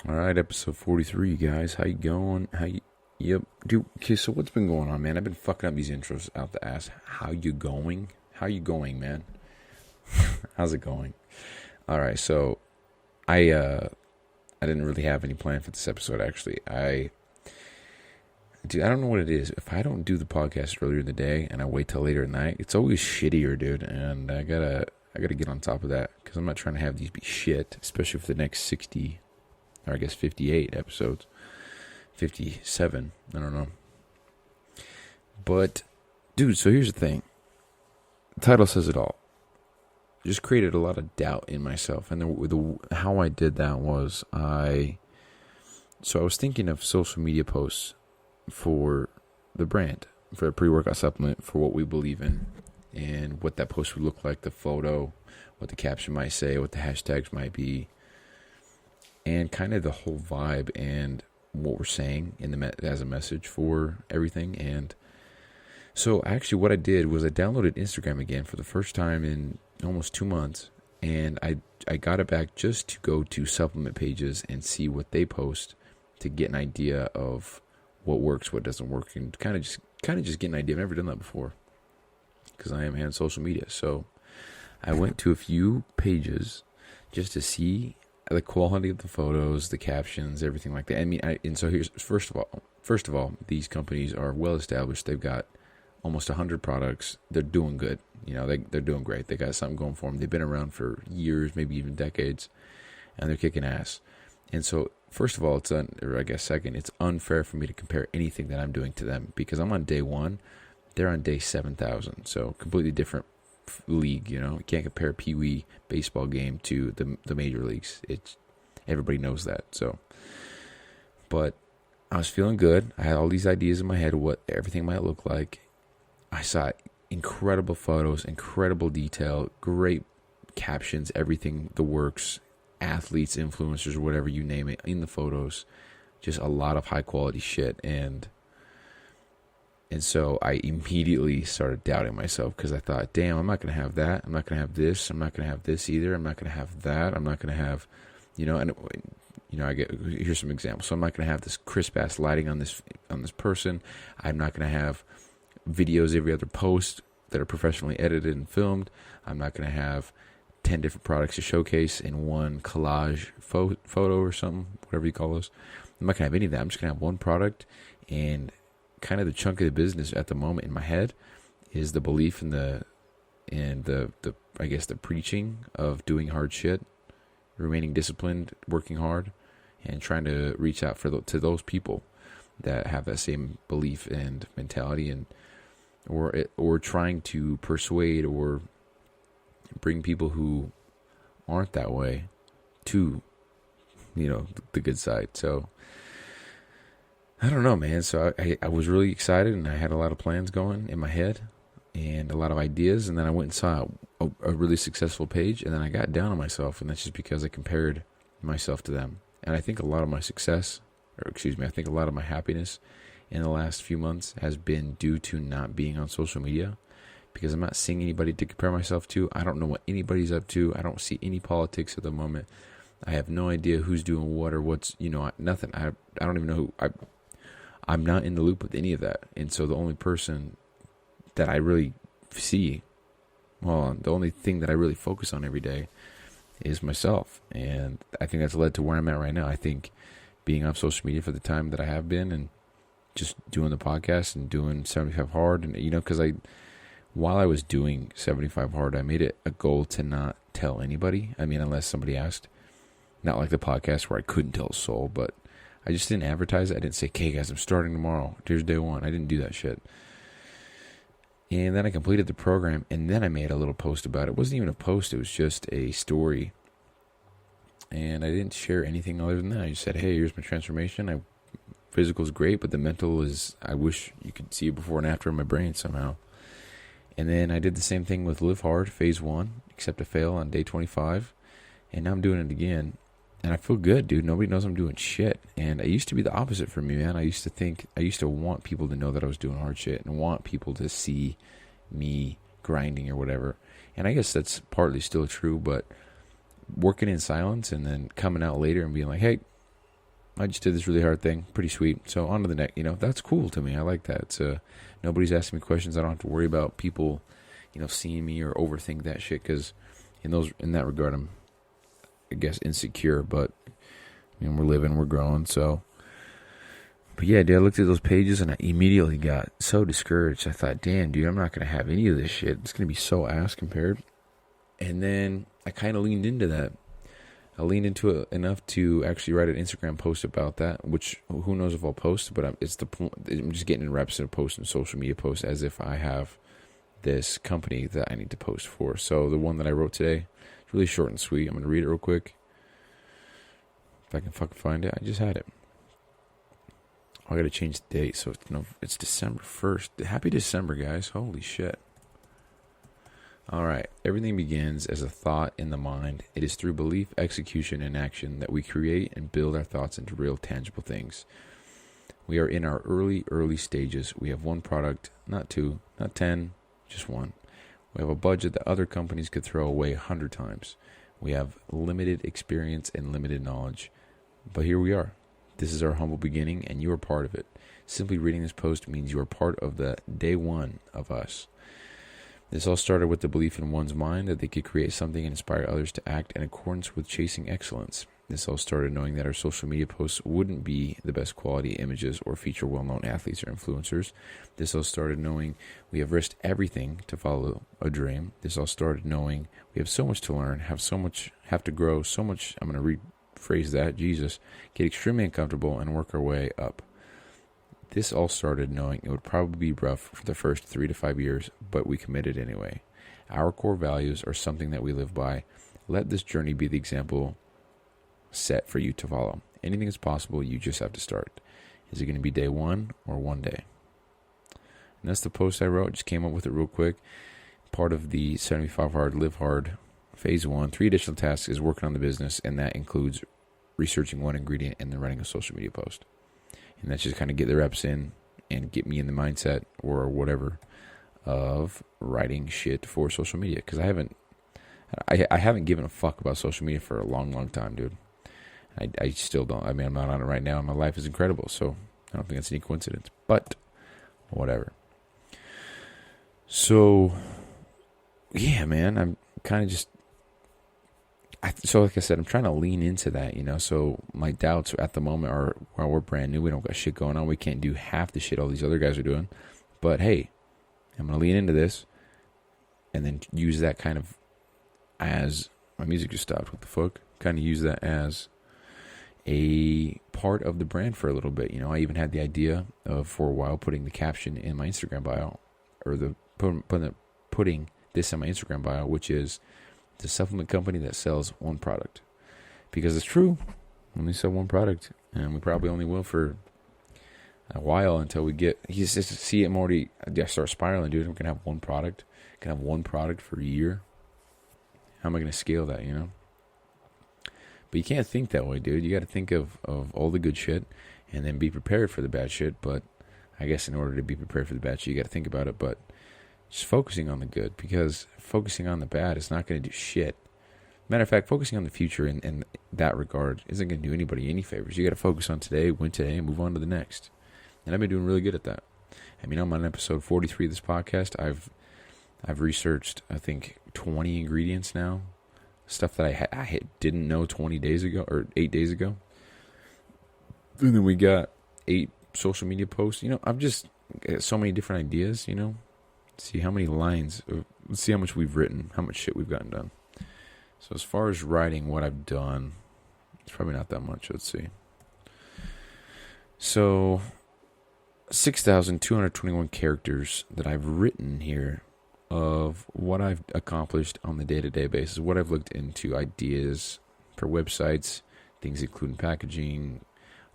All right, episode 43, guys. How you going? Yep. Dude, okay, so what's been going on, man? I've been fucking up these intros out the ass. How you going? How you going, man? How's it going? All right, so I didn't really have any plan for this episode, actually. Dude, I don't know what it is. If I don't do the podcast earlier in the day and I wait till later at night, it's always shittier, dude. And I gotta get on top of that because I'm not trying to have these be shit, especially for the next 60, or I guess 58 episodes. 57, I don't know. But, dude, so here's the thing. The title says it all. Just created a lot of doubt in myself. And how I did that was I was thinking of social media posts for the brand, for a pre-workout supplement, for what we believe in, and what that post would look like, the photo, what the caption might say, what the hashtags might be, and kind of the whole vibe and what we're saying as a message for everything. And so actually what I did was I downloaded Instagram again for the first time in almost 2 months, and I got it back just to go to supplement pages and see what they post to get an idea of what works, what doesn't work, and kind of just get an idea. I've never done that before because I am on social media. So I went to a few pages just to see the quality of the photos, the captions, everything like that. I mean, and so here's first of all, these companies are well established. They've got almost 100 products. They're doing good. You know, they're doing great. They got something going for them. They've been around for years, maybe even decades, and they're kicking ass. And so, first of all, second, it's unfair for me to compare anything that I'm doing to them because I'm on day 1, they're on day 7,000. So completely different league. You know, you can't compare a Pee-wee baseball game to the major leagues. Everybody knows that. So, but I was feeling good. I had all these ideas in my head of what everything might look like. I saw incredible photos, incredible detail, great captions, everything, the works, athletes, influencers, whatever you name it, in the photos. Just a lot of high quality shit. And so I immediately started doubting myself because I thought, damn, I'm not going to have that. I'm not going to have this. I'm not going to have this either. I'm not going to have that. I'm not going to have, here's some examples. So I'm not going to have this crisp ass lighting on this person. I'm not going to have videos every other post that are professionally edited and filmed. I'm not going to have 10 different products to showcase in one collage photo or something, whatever you call those. I'm not going to have any of that. I'm just going to have one product, and kind of the chunk of the business at the moment in my head is the belief in the preaching of doing hard shit, remaining disciplined, working hard, and trying to reach out to those people that have that same belief and mentality, and or trying to persuade or bring people who aren't that way to, the good side. So I don't know, man. So I was really excited, and I had a lot of plans going in my head and a lot of ideas. And then I went and saw a really successful page, and then I got down on myself, and that's just because I compared myself to them. And I think a lot of my happiness in the last few months has been due to not being on social media, because I'm not seeing anybody to compare myself to. I don't know what anybody's up to. I don't see any politics at the moment. I have no idea who's doing what or what's, nothing. I don't even know who. I'm not in the loop with any of that. And so the only person that I really see, the only thing that I really focus on every day is myself. And I think that's led to where I'm at right now. I think being on social media for the time that I have been, and just doing the podcast and doing 75 Hard, and because while I was doing 75 Hard, I made it a goal to not tell anybody. I mean, unless somebody asked. Not like the podcast where I couldn't tell a soul, but I just didn't advertise it. I didn't say, "Okay, guys, I'm starting tomorrow. Here's day 1." I didn't do that shit. And then I completed the program, and then I made a little post about it. It wasn't even a post. It was just a story. And I didn't share anything other than that. I just said, "Hey, here's my transformation. Physical is great, but the mental is, I wish you could see it before and after in my brain somehow." And then I did the same thing with Live Hard, phase 1, except to fail on day 25. And now I'm doing it again. And I feel good, dude. Nobody knows I'm doing shit. And it used to be the opposite for me, man. I used to want people to know that I was doing hard shit and want people to see me grinding or whatever. And I guess that's partly still true, but working in silence and then coming out later and being like, "Hey, I just did this really hard thing. Pretty sweet. So on to the next. That's cool to me. I like that. It's nobody's asking me questions. I don't have to worry about people, seeing me or overthink that shit. Because in that regard, I'm, I guess, insecure. But we're living, we're growing. So, but yeah, dude, I looked at those pages and I immediately got so discouraged. I thought, damn, dude, I'm not gonna have any of this shit. It's gonna be so ass compared. And then I kind of leaned into that. I leaned into it enough to actually write an Instagram post about that, which who knows if I'll post, but I'm just getting in reps of posting social media posts as if I have this company that I need to post for. So the one that I wrote today, it's really short and sweet. I'm going to read it real quick. If I can fucking find it. I just had it. I got to change the date. So it's December 1st. Happy December, guys. Holy shit. All right. Everything begins as a thought in the mind. It is through belief, execution, and action that we create and build our thoughts into real, tangible things. We are in our early stages. We have one product, not two, not 10, just one. We have a budget that other companies could throw away 100 times. We have limited experience and limited knowledge. But here we are. This is our humble beginning, and you are part of it. Simply reading this post means you are part of the day one of us. This all started with the belief in one's mind that they could create something and inspire others to act in accordance with chasing excellence. This all started knowing that our social media posts wouldn't be the best quality images or feature well-known athletes or influencers. This all started knowing we have risked everything to follow a dream. This all started knowing we have so much to learn, have to grow so much. I'm going to rephrase that. Jesus, get extremely uncomfortable and work our way up. This all started knowing it would probably be rough for the first 3 to 5 years, but we committed anyway. Our core values are something that we live by. Let this journey be the example set for you to follow. Anything is possible, you just have to start. Is it going to be day one or one day? And that's the post I wrote. Just came up with it real quick. Part of the 75 Hard, Live Hard, Phase 1. 3 additional tasks is working on the business, and that includes researching one ingredient and then writing a social media post. And that's just kind of get the reps in and get me in the mindset or whatever of writing shit for social media. Because I haven't given a fuck about social media for a long time, dude. I still don't. I mean, I'm not on it right now, and my life is incredible. So I don't think that's any coincidence. But whatever. So yeah, man, I'm kind of just. So like I said, I'm trying to lean into that, so my doubts at the moment are, well, we're brand new. We don't got shit going on. We can't do half the shit all these other guys are doing. But hey, I'm going to lean into this and then use that kind of as, my music just stopped. What the fuck? Kind of use that as a part of the brand for a little bit. I even had the idea of, for a while, putting the caption in my Instagram bio, or putting this in my Instagram bio, which is, the supplement company that sells one product. Because it's true, we only sell one product, and we probably only will for a while until we get, you just see it already, I start spiraling, dude. We're going to have one product. Can have one product for a year. How am I going to scale that, But you can't think that way, dude. You got to think of all the good shit and then be prepared for the bad shit. But I guess in order to be prepared for the bad shit, you got to think about it. But just focusing on the good, because focusing on the bad is not going to do shit. Matter of fact, focusing on the future in that regard isn't going to do anybody any favors. You got to focus on today, win today, and move on to the next. And I've been doing really good at that. I mean, I'm on episode 43 of this podcast. I've researched, I think, 20 ingredients now. Stuff that I didn't know 20 days ago, or 8 days ago. And then we got 8 social media posts. I've just got so many different ideas, See how many lines, let's see how much we've written, how much shit we've gotten done. So as far as writing what I've done, it's probably not that much. Let's see. So 6,221 characters that I've written here of what I've accomplished on the day-to-day basis, what I've looked into, ideas for websites, things including packaging,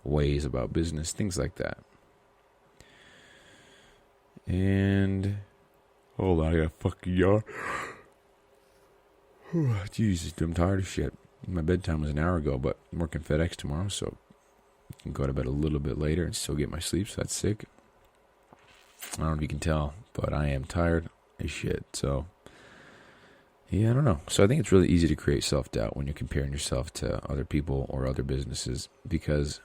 ways about business, things like that. And hold on, I got a fucking yawn. Jesus, I'm tired of shit. My bedtime was an hour ago, but I'm working FedEx tomorrow, so I can go to bed a little bit later and still get my sleep, so that's sick. I don't know if you can tell, but I am tired as shit, so yeah, I don't know. So I think it's really easy to create self-doubt when you're comparing yourself to other people or other businesses, because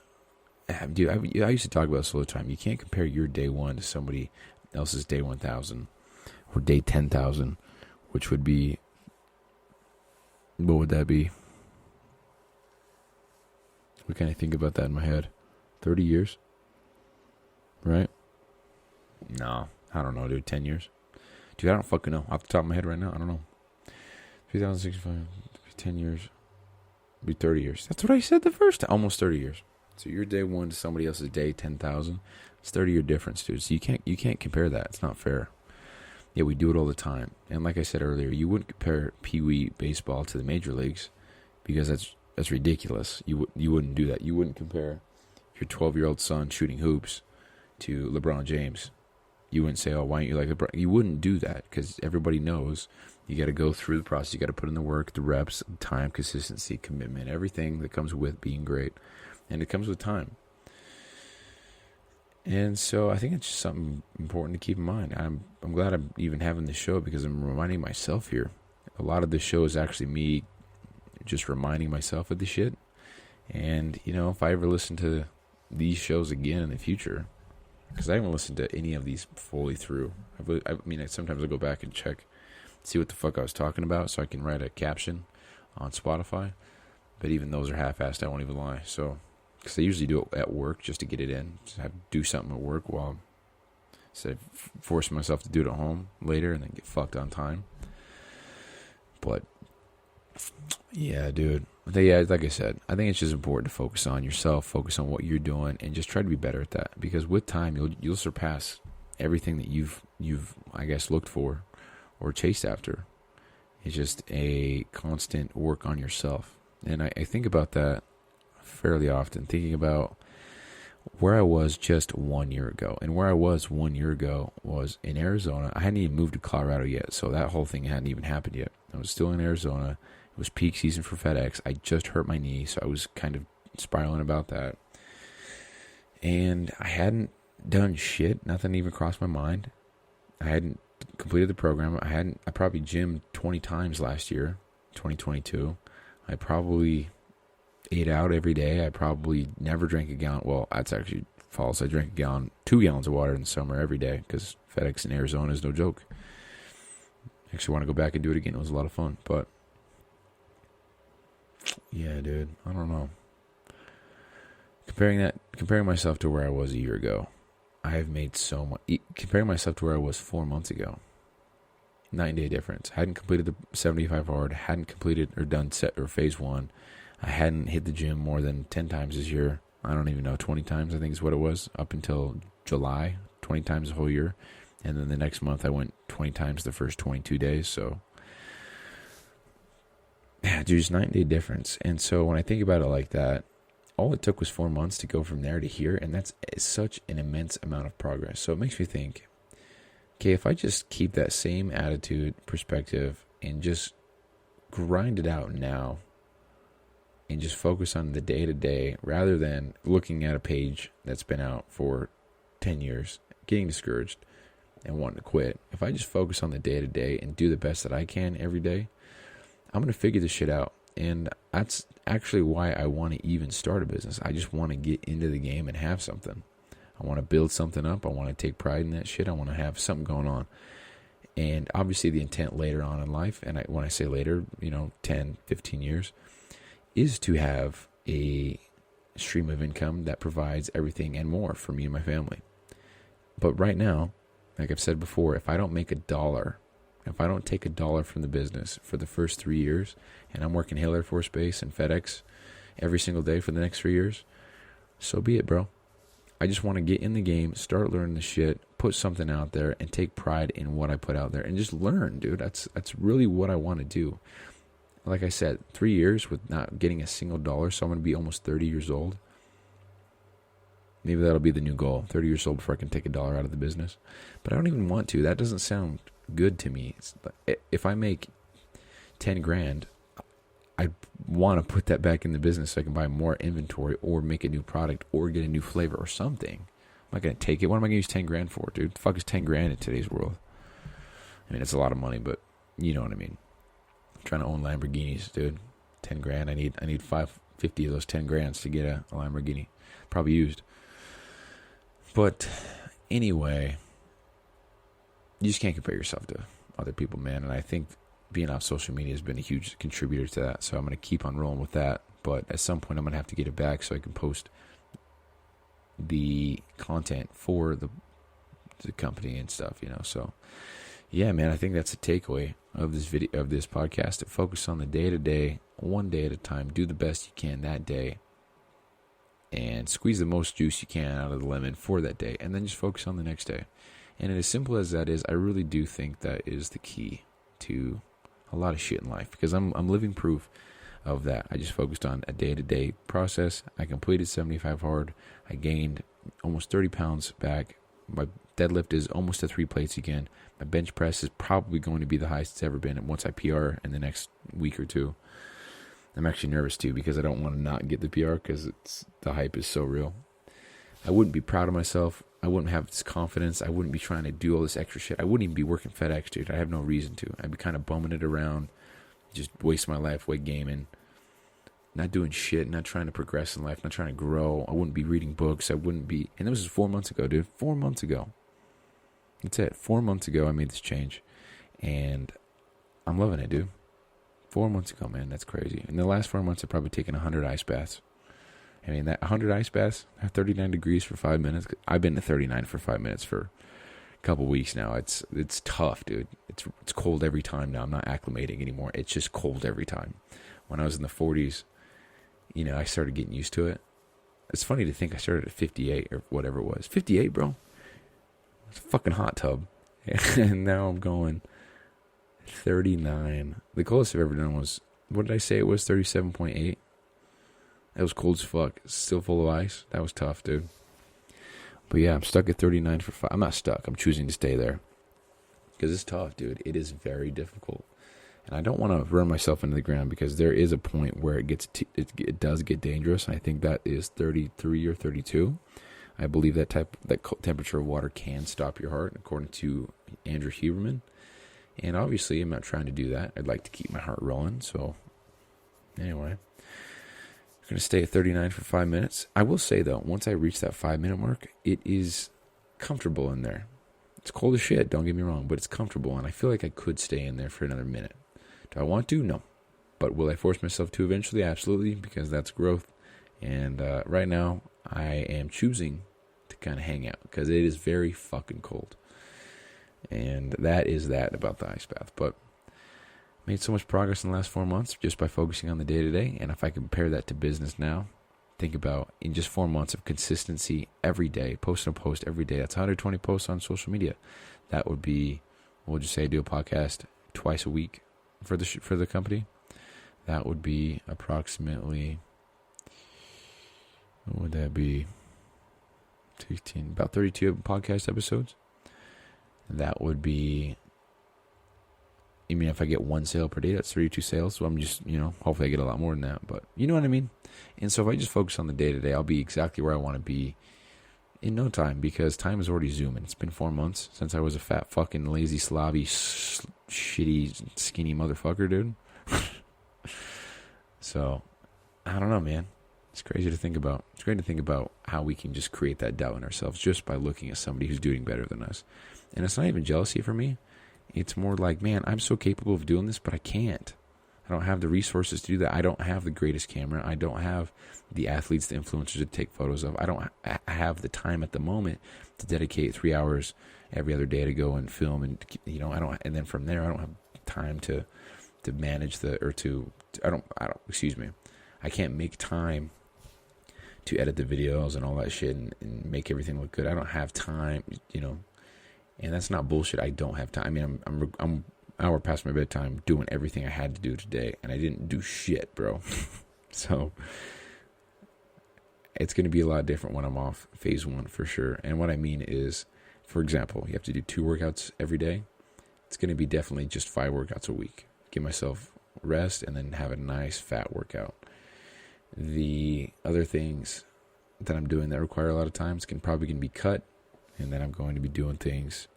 dude, I used to talk about this all the time. You can't compare your day 1 to somebody else's day 1,000 or day 10,000, which would be, what would that be? What can I think about that in my head? 30 years? Right? No, I don't know, dude. 10 years? Dude, I don't fucking know. Off the top of my head right now, I don't know. 2065, 10 years, be 30 years. That's what I said the first time. Almost 30 years. So your day 1 to somebody else's day 10,000. It's 30-year difference, dude. So you can't compare that. It's not fair. Yeah, we do it all the time. And like I said earlier, you wouldn't compare Pee Wee baseball to the major leagues because that's ridiculous. You wouldn't do that. You wouldn't compare your 12-year-old son shooting hoops to LeBron James. You wouldn't say, oh, why don't you like LeBron? You wouldn't do that because everybody knows you got to go through the process. You got to put in the work, the reps, time, consistency, commitment, everything that comes with being great. And it comes with time. And so I think it's just something important to keep in mind. I'm glad I'm even having this show because I'm reminding myself here. A lot of this show is actually me just reminding myself of the shit. And, if I ever listen to these shows again in the future, because I haven't listened to any of these fully through. Sometimes I go back and check, see what the fuck I was talking about so I can write a caption on Spotify. But even those are half-assed, I won't even lie. So, because I usually do it at work just to get it in. Just have to do something at work while instead of forcing myself to do it at home later and then get fucked on time. But, yeah, dude. Yeah, like I said, I think it's just important to focus on yourself, focus on what you're doing, and just try to be better at that. Because with time, you'll surpass everything that you've I guess looked for or chased after. It's just a constant work on yourself, and I think about that fairly often. Thinking about where I was just 1 year ago, and where I was 1 year ago was in Arizona. I hadn't even moved to Colorado yet, so that whole thing hadn't even happened yet. I was still in Arizona. It was peak season for FedEx. I just hurt my knee, so I was kind of spiraling about that. And I hadn't done shit. Nothing even crossed my mind. I hadn't completed the program. I probably gymmed 20 times last year, 2022. I probably ate out every day. I probably never drank a gallon. Well, that's actually false. I drank 2 gallons of water in the summer every day because FedEx in Arizona is no joke. I actually want to go back and do it again. It was a lot of fun, but yeah, dude, I don't know. Comparing myself to where I was a year ago, I have made so much. Comparing myself to where I was 4 months ago, 9-day difference. I hadn't completed the 75 hard, hadn't completed or done phase 1. I hadn't hit the gym more than 10 times this year. I don't even know, 20 times I think is what it was up until July, 20 times the whole year. And then the next month I went 20 times the first 22 days, so yeah, dude, it's 9-day difference. And so when I think about it like that, all it took was 4 months to go from there to here, and that's such an immense amount of progress. So it makes me think, okay, if I just keep that same attitude, perspective, and just grind it out now, and just focus on the day-to-day, rather than looking at a page that's been out for 10 years, getting discouraged, and wanting to quit. If I just focus on the day-to-day and do the best that I can every day, I'm going to figure this shit out. And that's actually why I want to even start a business. I just want to get into the game and have something. I want to build something up. I want to take pride in that shit. I want to have something going on. And obviously the intent later on in life, and when I say later, 10, 15 years, is to have a stream of income that provides everything and more for me and my family. But right now, like I've said before, if I don't make $1, if I don't take $1 from the business for the first 3 years, and I'm working Hill Air Force Base and FedEx every single day for the next 3 years, so be it, bro. I just want to get in the game, start learning the shit, put something out there, and take pride in what I put out there, and just learn, dude. That's really what I want to do. Like I said, 3 years with not getting a single dollar, so I'm going to be almost 30 years old. Maybe that'll be the new goal, 30 years old before I can take $1 out of the business. But I don't even want to. That doesn't sound good to me. If I make 10 grand, I want to put that back in the business so I can buy more inventory or make a new product or get a new flavor or something. I'm not going to take it. What am I going to use 10 grand for, dude? The fuck is 10 grand in today's world? I mean, it's a lot of money, but you know what I mean. I'm trying to own Lamborghinis, dude. 10 grand. I need five 50 of those 10 grands to get a Lamborghini, probably used. But anyway, you just can't compare yourself to other people, man. And I think being off social media has been a huge contributor to that. So I'm going to keep on rolling with that. But at some point, I'm going to have to get it back so I can post the content for the company and stuff, you know. So yeah, man, I think that's the takeaway of this video, of this podcast, to focus on the day-to-day, one day at a time. Do the best you can that day and squeeze the most juice you can out of the lemon for that day, and then just focus on the next day. And as simple as that is, I really do think that is the key to a lot of shit in life, because I'm living proof of that. I just focused on a day-to-day process. I completed 75 hard. I gained almost 30 pounds back. My deadlift is almost to 3 plates again. My bench press is probably going to be the highest it's ever been once I PR in the next week or two. I'm actually nervous too, because I don't want to not get the PR, because the hype is so real. I wouldn't be proud of myself. I wouldn't have this confidence. I wouldn't be trying to do all this extra shit. I wouldn't even be working FedEx, dude. I have no reason to. I'd be kind of bumming it around, just wasting my life weight gaming, not doing shit, not trying to progress in life, not trying to grow. I wouldn't be reading books. I wouldn't be, and this was 4 months ago, dude. 4 months ago. That's it. 4 months ago, I made this change, and I'm loving it, dude. 4 months ago, man, that's crazy. In the last 4 months, I've probably taken 100 ice baths. I mean, that 100 ice baths, 39 degrees for 5 minutes. I've been to 39 for 5 minutes for a couple weeks now. It's tough, dude. It's cold every time now. I'm not acclimating anymore. It's just cold every time. When I was in the 40s, you know, I started getting used to it. It's funny to think I started at 58 or whatever it was. 58, bro. It's a fucking hot tub. And now I'm going 39. The coldest I've ever done was, what did I say it was? 37.8. That was cold as fuck. Still full of ice. That was tough, dude. But yeah, I'm stuck at 39 for 5. I'm not stuck. I'm choosing to stay there. Because it's tough, dude. It is very difficult. And I don't want to run myself into the ground, because there is a point where it does get dangerous. And I think that is 33 or 32. I believe that temperature of water can stop your heart, according to Andrew Huberman. And obviously, I'm not trying to do that. I'd like to keep my heart rolling. So anyway, I'm going to stay at 39 for 5 minutes. I will say, though, once I reach that 5 minute mark, it is comfortable in there. It's cold as shit, don't get me wrong, but it's comfortable. And I feel like I could stay in there for another minute. Do I want to? No. But will I force myself to eventually? Absolutely, because that's growth. And right now, I am choosing to kind of hang out, because it is very fucking cold. And that is that about the ice bath. But made so much progress in the last 4 months just by focusing on the day-to-day. And if I compare that to business now, think about in just 4 months of consistency every day, posting a post every day. That's 120 posts on social media. That would be, we'll just say I do a podcast twice a week for the company. That would be approximately, what would that be? 16, about 32 podcast episodes. That would be, I mean, if I get one sale per day, that's 32 sales. So I'm just, you know, hopefully I get a lot more than that. But you know what I mean? And so if I just focus on the day-to-day, I'll be exactly where I want to be in no time, because time is already zooming. It's been 4 months since I was a fat, fucking, lazy, slobby, shitty, skinny motherfucker, dude. So, I don't know, man. It's crazy to think about. It's great to think about how we can just create that doubt in ourselves just by looking at somebody who's doing better than us. And it's not even jealousy for me. It's more like, man, I'm so capable of doing this, but I can't. I don't have the resources to do that. I don't have the greatest camera. I don't have the athletes, the influencers to take photos of. I have the time at the moment to dedicate 3 hours every other day to go and film, and you know, and then from there I don't have time to manage I can't make time to edit the videos and all that shit and make everything look good. I don't have time, you know. And that's not bullshit. I don't have time. I mean, I'm an hour past my bedtime doing everything I had to do today, and I didn't do shit, bro. So it's going to be a lot different when I'm off phase 1 for sure. And what I mean is, for example, you have to do 2 workouts every day. It's going to be definitely just 5 workouts a week. Give myself rest and then have a nice fat workout. The other things that I'm doing that require a lot of time probably can be cut. And then I'm going to be doing things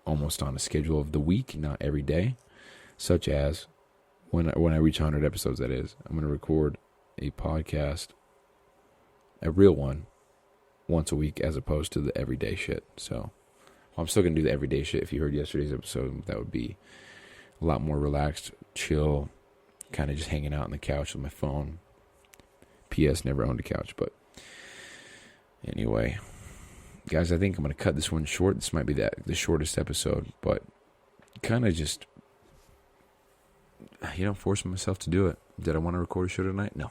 almost on a schedule of the week, not every day. Such as when I reach 100 episodes, that is, I'm going to record a podcast, a real one, once a week as opposed to the everyday shit. So, well, I'm still going to do the everyday shit. If you heard yesterday's episode, that would be a lot more relaxed, chill, kind of just hanging out on the couch with my phone. P.S. Never owned a couch, but anyway, guys, I think I'm going to cut this one short. This might be the shortest episode, but kind of just, forcing myself to do it. Did I want to record a show tonight? No.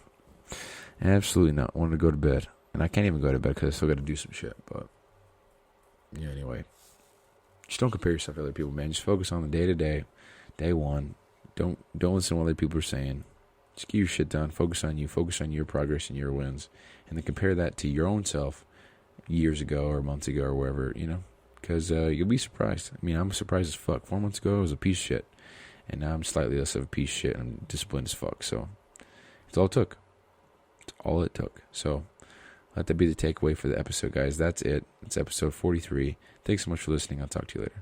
Absolutely not. I wanted to go to bed. And I can't even go to bed because I still got to do some shit. But, yeah, anyway. Just don't compare yourself to other people, man. Just focus on the day-to-day, day one. Don't listen to what other people are saying. Just get your shit done. Focus on you. Focus on your progress and your wins. And then compare that to your own self years ago or months ago or wherever, Because you'll be surprised. I mean, I'm surprised as fuck. 4 months ago, I was a piece of shit. And now I'm slightly less of a piece of shit. And I'm disciplined as fuck. So, it's all it took. It's all it took. So, let that be the takeaway for the episode, guys. That's it. It's episode 43. Thanks so much for listening. I'll talk to you later.